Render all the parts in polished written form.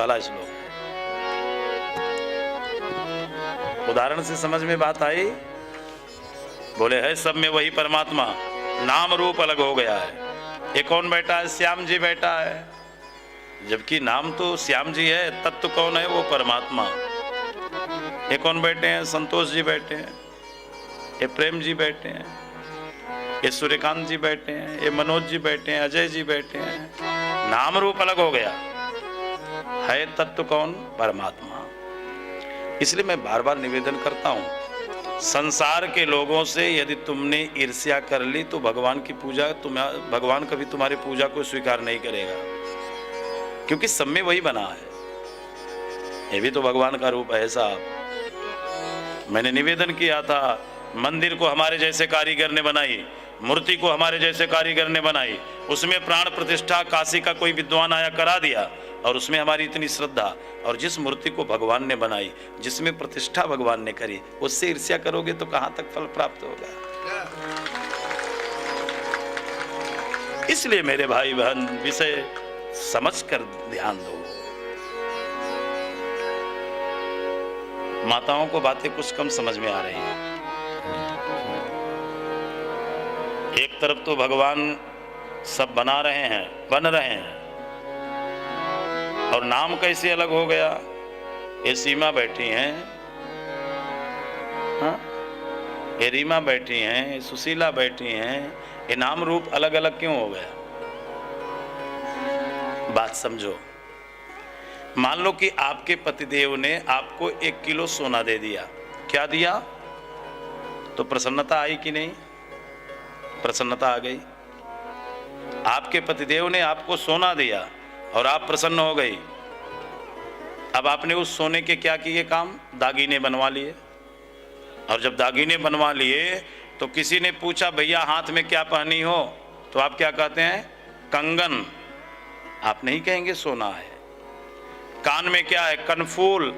वाला श्लोक है। उदाहरण से समझ में बात आई? बोले है सब में वही परमात्मा, नाम रूप अलग हो गया है। ये कौन बैठा है? श्याम जी बैठा है, जबकि नाम तो श्याम जी है, तत्व कौन है? वो परमात्मा। ये कौन बैठे हैं? संतोष जी बैठे हैं, ये प्रेम जी बैठे हैं, ये सूर्यकांत जी बैठे हैं, ये मनोज जी बैठे हैं, अजय जी बैठे हैं। नाम रूप अलग हो गया, है तत्व कौन? परमात्मा। इसलिए मैं बार बार निवेदन करता हूं, संसार के लोगों से यदि तुमने ईर्ष्या कर ली तो भगवान की पूजा, भगवान कभी तुम्हारी पूजा को स्वीकार नहीं करेगा, क्योंकि सब में वही बना है। ये भी तो भगवान का रूप है साहब। मैंने निवेदन किया था, मंदिर को हमारे जैसे कारीगर ने बनाई, मूर्ति को हमारे जैसे कारीगर ने बनाई, उसमें प्राण प्रतिष्ठा काशी का कोई विद्वान आया करा दिया, और उसमें हमारी इतनी श्रद्धा। और जिस मूर्ति को भगवान ने बनाई, जिसमें प्रतिष्ठा भगवान ने करी, उससे ईर्ष्या करोगे तो कहां तक फल प्राप्त होगा? इसलिए मेरे भाई बहन, विषय समझकर ध्यान दो। माताओं को बातें कुछ कम समझ में आ रही हैं। एक तरफ तो भगवान सब बना रहे हैं, बन रहे हैं, और नाम कैसे अलग हो गया? ये सीमा बैठी हैं, हाँ? ये रीमा बैठी हैं, ये सुशीला बैठी हैं, ये नाम रूप अलग अलग क्यों हो गया? बात समझो। मान लो कि आपके पतिदेव ने आपको 1 किलो सोना दे दिया। क्या दिया? तो प्रसन्नता आई कि नहीं? प्रसन्नता आ गई। आपके पतिदेव ने आपको सोना दिया और आप प्रसन्न हो गई। अब आपने उस सोने के क्या किए काम? दागीने बनवा लिए। और जब दागीने बनवा लिए तो किसी ने पूछा भैया हाथ में क्या पहनी हो? तो आप क्या कहते हैं? कंगन। आप नहीं कहेंगे सोना है। कान में क्या है? कनफूल।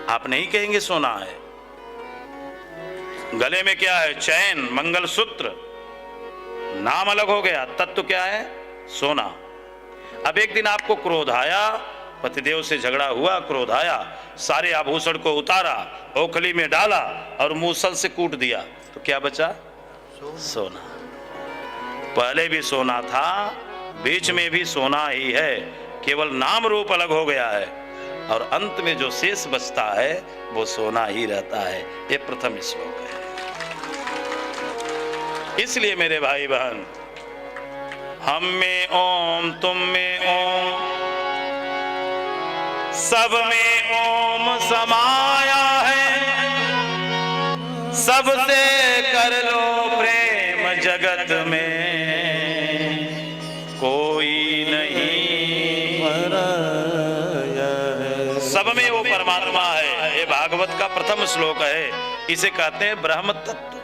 आप नहीं कहेंगे सोना है। गले में क्या है? चैन, मंगलसूत्र। नाम अलग हो गया, तत्व क्या है? सोना। अब एक दिन आपको क्रोध आया, पतिदेव से झगड़ा हुआ, क्रोध आया, सारे आभूषण को उतारा, ओखली में डाला और मूसल से कूट दिया, तो क्या बचा? सोना। पहले भी सोना था, बीच में भी सोना ही है, केवल नाम रूप अलग हो गया है, और अंत में जो शेष बचता है वो सोना ही रहता है। ये प्रथम श्लोक है। इसलिए मेरे भाई बहन, हम में ओम, तुम में ओम, सब में ओम समाया है, सबसे कर लो प्रेम जगत में, कोई नहीं पराया है। सब में वो परमात्मा है। ये भागवत का प्रथम श्लोक है। इसे कहते हैं ब्रह्म तत्व।